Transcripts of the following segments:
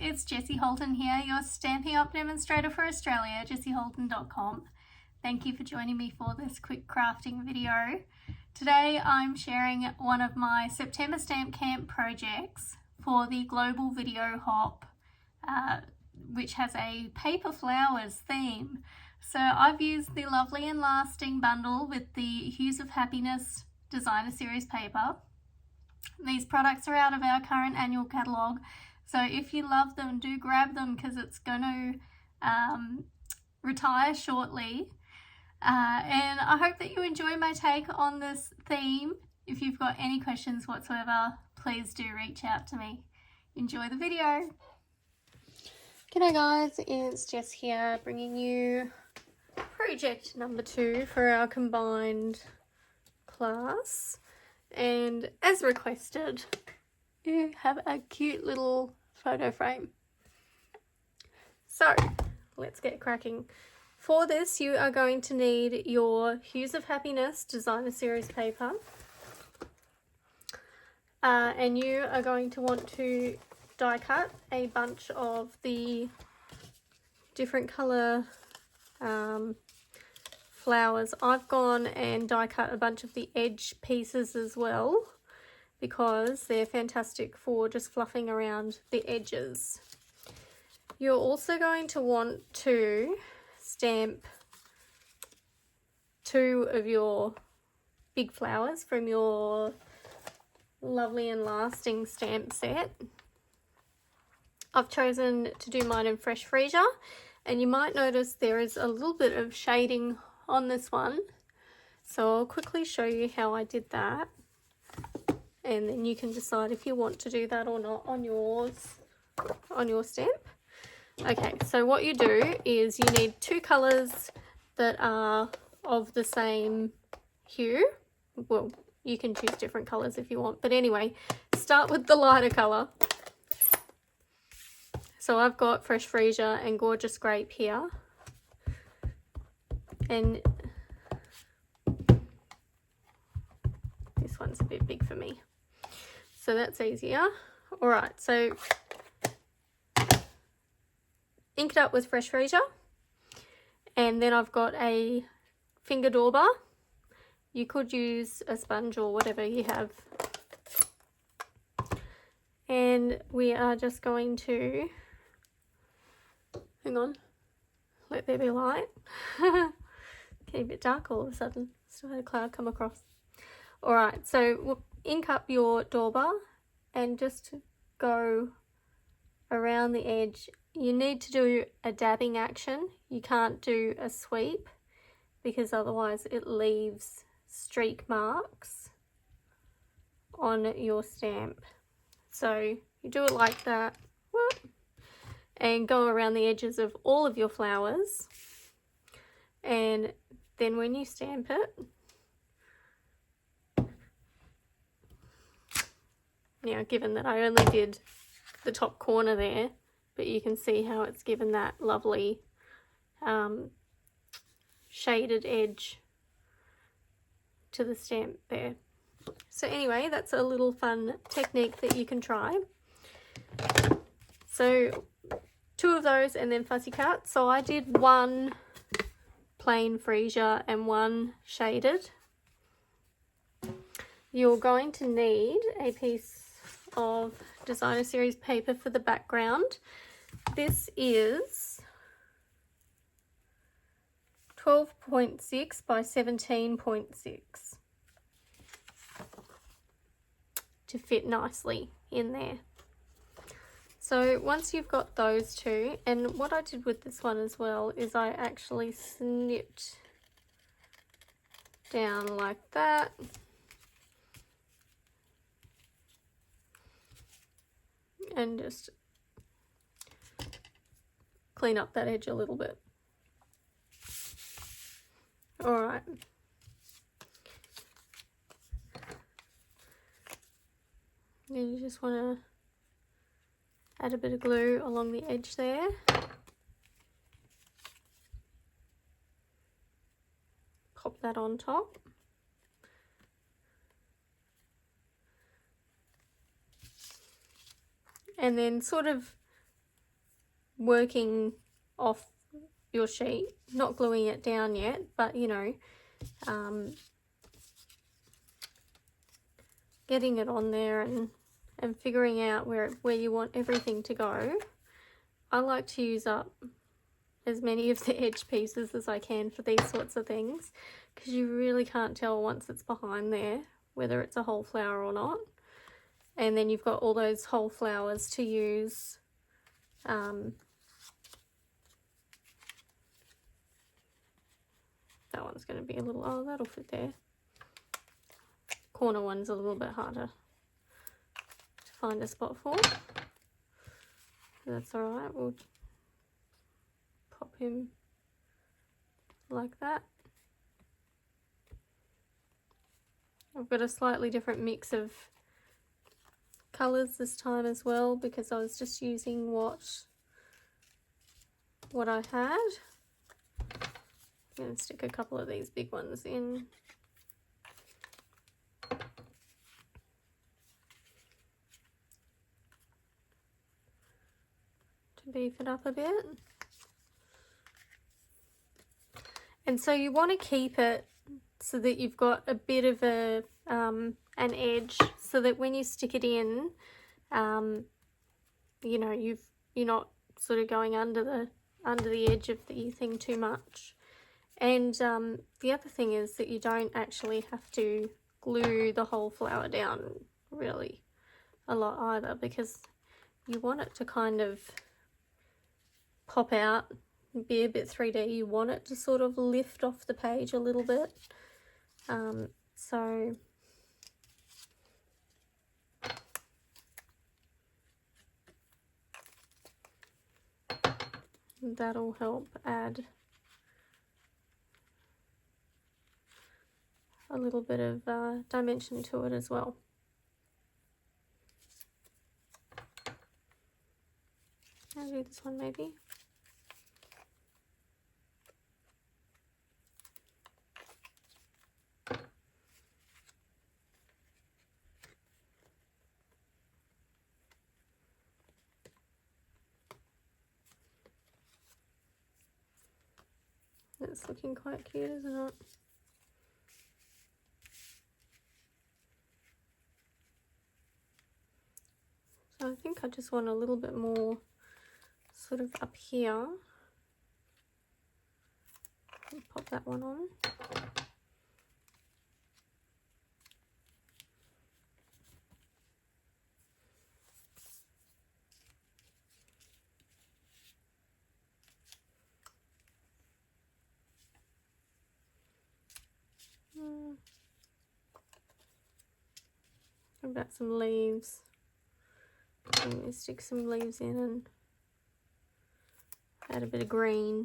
it's Jessie Holton here, your Stampin' Up demonstrator for Australia, jessieholton.com. Thank you for joining me for this quick crafting video. Today I'm sharing one of my September Stamp Camp projects for the Global Video Hop, which has a paper flowers theme. So I've used the Lovely and Lasting bundle with the Hues of Happiness Designer Series paper. These products are out of our current annual catalogue, so if you love them, do grab them because it's going to retire shortly. And I hope that you enjoy my take on this theme. If you've got any questions whatsoever, please do reach out to me. Enjoy the video. G'day guys, it's Jess here bringing you project number 2 for our combined class. And as requested, you have a cute little photo frame. So let's get cracking. For this, you are going to need your Hues of Happiness Designer Series paper. And you are going to want to die cut a bunch of the different colour flowers. I've gone and die cut a bunch of the edge pieces as well because they're fantastic for just fluffing around the edges. You're also going to want to stamp 2 of your big flowers from your Lovely and Lasting stamp set. I've chosen to do mine in Fresh Freesia, and you might notice there is a little bit of shading on this one, so I'll quickly show you how I did that, and then you can decide if you want to do that or not on yours, on your stamp. Okay, so what you do is you need 2 colours that are of the same hue. Well, you can choose different colours if you want, but anyway, start with the lighter colour. So I've got Fresh Freesia and Gorgeous Grape here. And this one's a bit big for me, so that's easier. All right, so ink it up with Fresh Freesia, and then I've got a finger dauber. You could use a sponge or whatever you have, and we are just going to, hang on, let there be light. Getting a bit dark all of a sudden. Still had a cloud come across. Alright, so we'll ink up your dauber and just go around the edge. You need to do a dabbing action. You can't do a sweep because otherwise it leaves streak marks on your stamp. So you do it like that, whoop, and go around the edges of all of your flowers. And then when you stamp it, now given that I only did the top corner there, but you can see how it's given that lovely shaded edge to the stamp there. So anyway, that's a little fun technique that you can try. So 2 of those and then fussy cut. So I did 1 plain freesia and 1 shaded. You're going to need a piece of Designer Series paper for the background. This is 12.6 by 17.6 to fit nicely in there. So once you've got those 2, and what I did with this one as well is I actually snipped down like that. And just clean up that edge a little bit. Alright. And you just want to add a bit of glue along the edge there. Pop that on top. And then sort of working off your sheet, not gluing it down yet, but you know, getting it on there and figuring out where you want everything to go. I like to use up as many of the edge pieces as I can for these sorts of things, because you really can't tell once it's behind there whether it's a whole flower or not. And then you've got all those whole flowers to use. That one's going to be a little, oh, that'll fit there. Corner one's a little bit harder to find a spot for. That's alright, we'll pop him like that. I've got a slightly different mix of colours this time as well, because I was just using what I had. I'm going to stick a couple of these big ones in. To beef it up a bit. And so you want to keep it so that you've got a bit of a an edge, so that when you stick it in, you know, you're not sort of going under the edge of the thing too much. And the other thing is that you don't actually have to glue the whole flower down really a lot either, because you want it to kind of pop out, be a bit 3D. You want it to sort of lift off the page a little bit. So that'll help add a little bit of dimension to it as well. I'll do this one maybe. It's looking quite cute, isn't it? So I think I just want a little bit more sort of up here. Pop that one on. What about some leaves? Let me stick some leaves in and add a bit of green.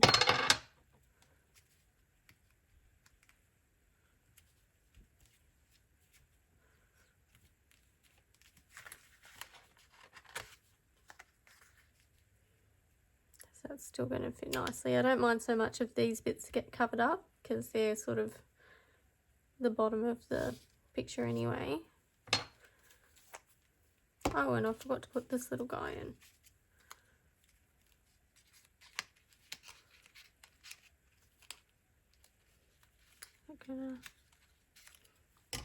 So that's still going to fit nicely. I don't mind so much if these bits get covered up, because they're sort of the bottom of the picture anyway. Oh, and I forgot to put this little guy in.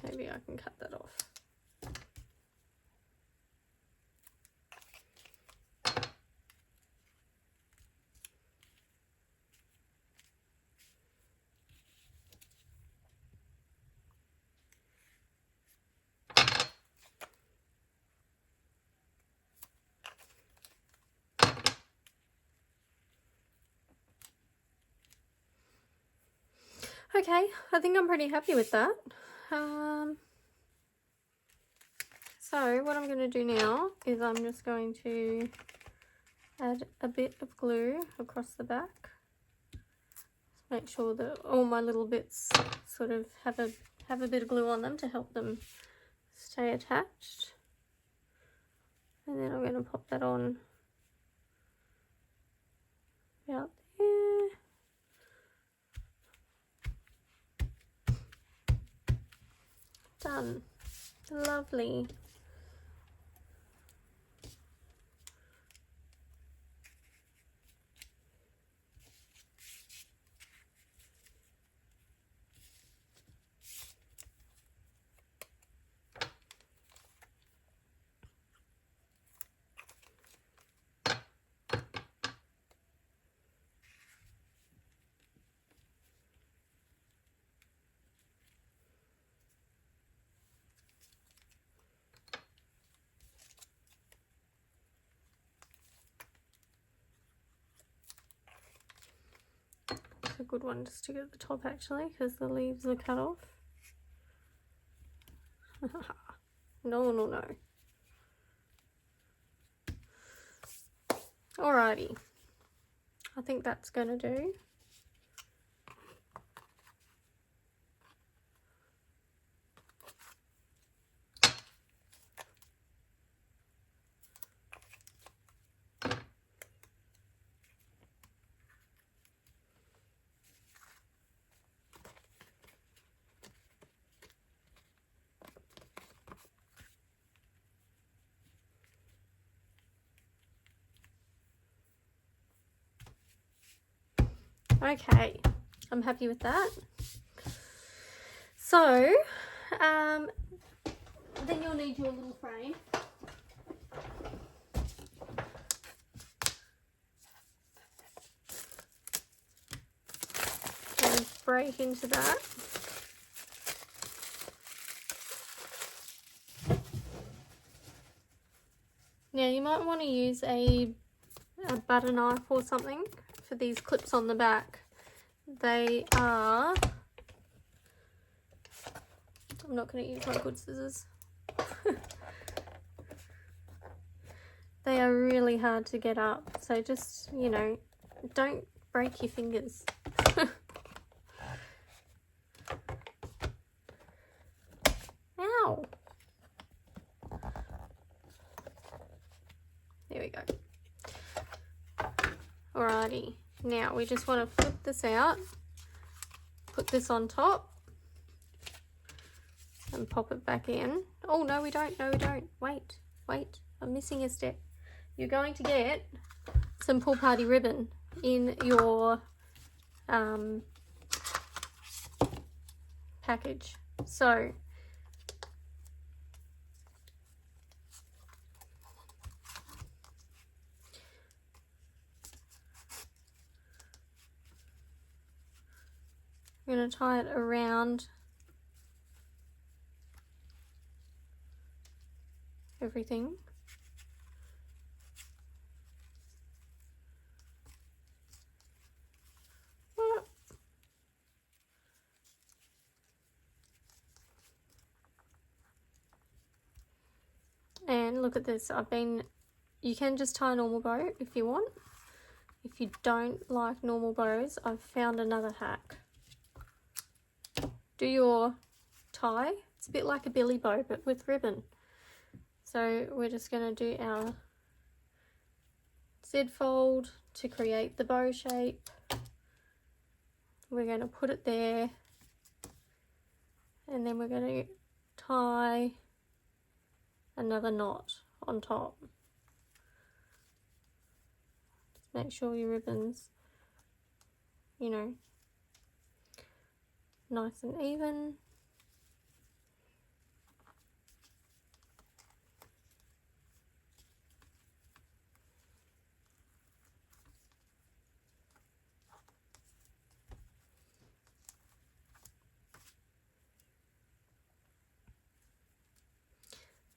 Maybe I can cut that off. Okay, I think I'm pretty happy with that. So what I'm going to do now is I'm just going to add a bit of glue across the back. Make sure that all my little bits sort of have a bit of glue on them to help them stay attached. And then I'm going to pop that on about there. Done. Lovely. a good one to stick at the top actually, because the leaves are cut off. No. Alrighty, I think that's gonna do. Okay, I'm happy with that. So, then you'll need your little frame. And break into that. Now you might want to use a butter knife or something for these clips on the back. They are, I'm not going to use my good scissors. They are really hard to get up, so just, you know, don't break your fingers. Ow! There we go. Alrighty, now we just want to flip this out, put this on top, and pop it back in. Oh, no we don't, wait, I'm missing a step. You're going to get some pool party ribbon in your package. So I'm going to tie it around everything. And look at this, you can just tie a normal bow if you want. If you don't like normal bows, I've found another hack. Do your tie, it's a bit like a billy bow but with ribbon. So we're just going to do our Z fold to create the bow shape. We're going to put it there, and then we're going to tie another knot on top. Just make sure your ribbon's, you know, nice and even.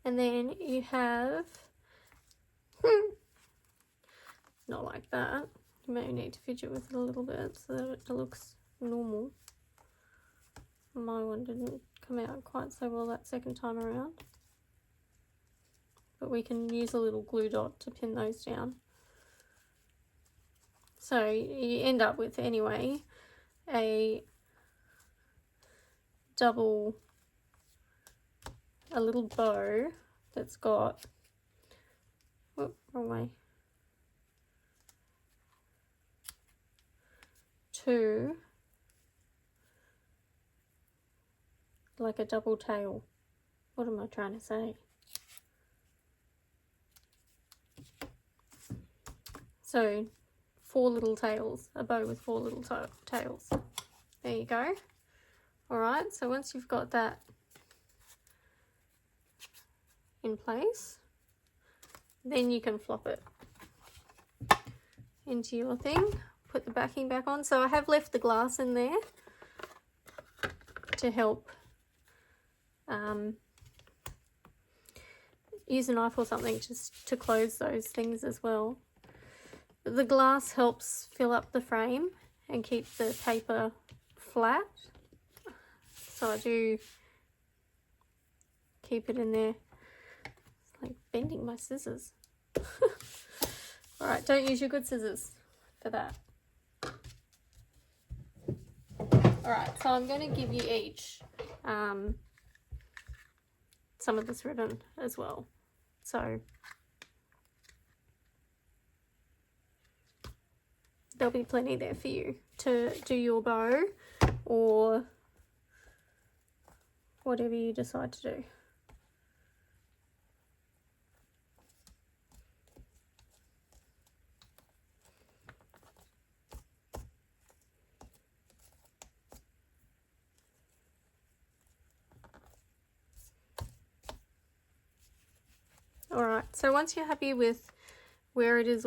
And then you have, not like that, you may need to fidget with it a little bit so that it looks normal. My one didn't come out quite so well that second time around, but we can use a little glue dot to pin those down. So you end up with, anyway, a little bow that's got, oh, wrong way, two, like a double tail. What am I trying to say? So 4 little tails, a bow with 4 little tails. There you go. Alright, so once you've got that in place, then you can flop it into your thing, put the backing back on. So I have left the glass in there to help use a knife or something just to close those things as well. But the glass helps fill up the frame and keep the paper flat. So I do keep it in there. It's like bending my scissors. Alright, don't use your good scissors for that. Alright, so I'm going to give you each some of this ribbon as well. So there'll be plenty there for you to do your bow or whatever you decide to do. Alright, so once you're happy with where it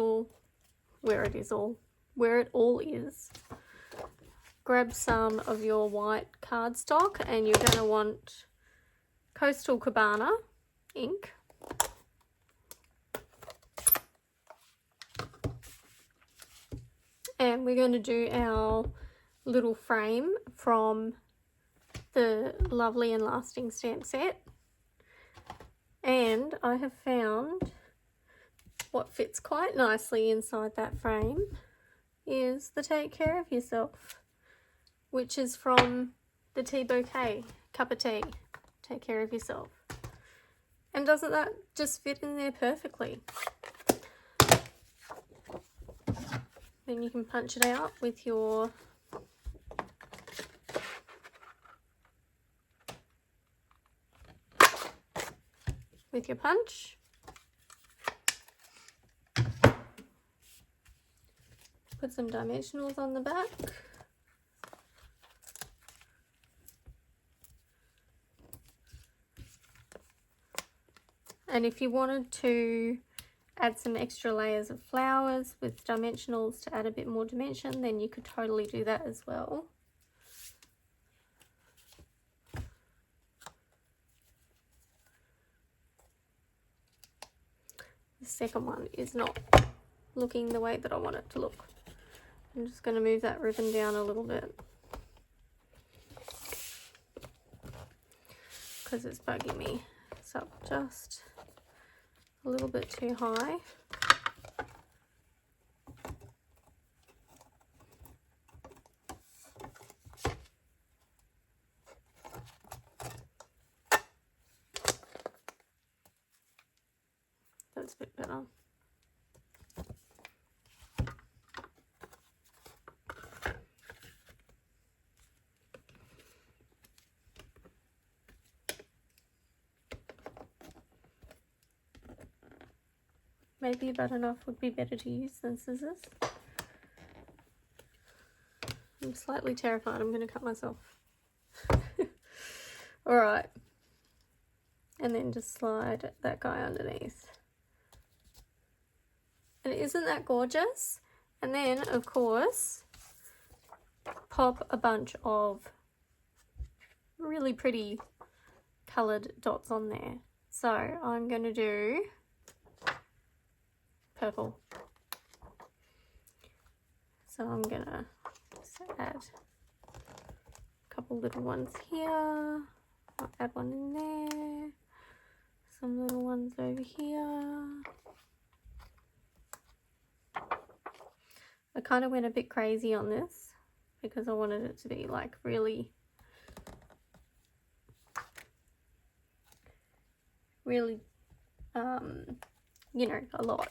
all is, grab some of your white cardstock, and you're going to want Coastal Cabana ink. And we're going to do our little frame from the Lovely and Lasting stamp set. And I have found what fits quite nicely inside that frame is the Take Care of Yourself, which is from the Tea Bouquet, Cup of Tea, Take Care of Yourself. And doesn't that just fit in there perfectly? Then you can punch it out with your punch. Put some dimensionals on the back. And if you wanted to add some extra layers of flowers with dimensionals to add a bit more dimension, then you could totally do that as well. The second one is not looking the way that I want it to look. I'm just going to move that ribbon down a little bit because it's bugging me. It's up just a little bit too high. That's a bit better. Maybe a butter knife would be better to use than scissors. I'm slightly terrified I'm going to cut myself. Alright. And then just slide that guy underneath. And isn't that gorgeous? And then, of course, pop a bunch of really pretty coloured dots on there. So I'm going to do purple. So I'm going to add a couple little ones here. I'll add one in there. Some little ones over here. I kind of went a bit crazy on this because I wanted it to be like really you know, a lot.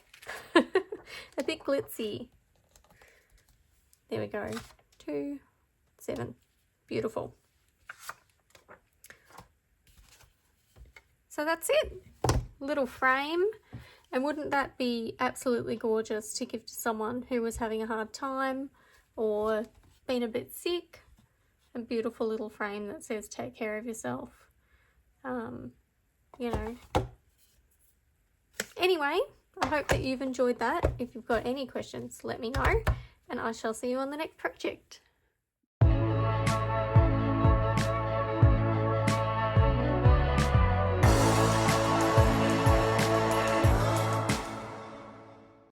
A bit glitzy. There we go. 2, 7. Beautiful. So that's it. Little frame. And wouldn't that be absolutely gorgeous to give to someone who was having a hard time or been a bit sick? A beautiful little frame that says take care of yourself. You know. Anyway, I hope that you've enjoyed that. If you've got any questions, let me know, and I shall see you on the next project.